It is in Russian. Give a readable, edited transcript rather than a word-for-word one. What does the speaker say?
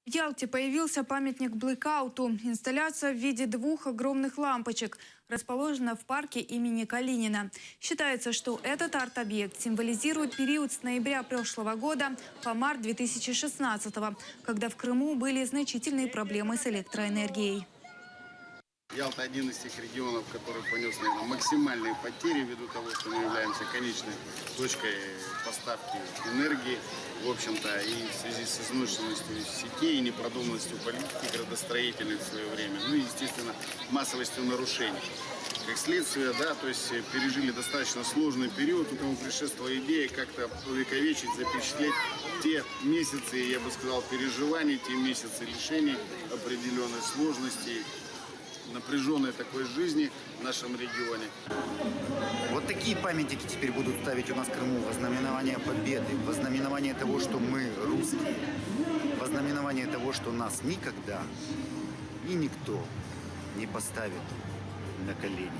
В Ялте появился памятник блэкауту. Инсталляция в виде двух огромных лампочек расположена в парке имени Калинина. Считается, что этот арт-объект символизирует период с ноября прошлого года по март 2016, когда в Крыму были значительные проблемы с электроэнергией. Ялта – один из тех регионов, который понес, наверное, максимальные потери ввиду того, что мы являемся конечной точкой поставки энергии, в общем-то, и в связи с изношенностью сетей и непродуманностью политики градостроительной в свое время, ну и, естественно, массовостью нарушений. Как следствие, да, то есть пережили достаточно сложный период, этому предшествовала идея как-то увековечить, запечатлеть те месяцы, я бы сказал, переживаний, те месяцы лишений, определенной сложности, напряженной такой жизни в нашем регионе. Вот такие памятники теперь будут ставить у нас в Крыму во знаменование победы, во знаменование того, что мы русские, во знаменование того, что нас никогда и никто не поставит на колени.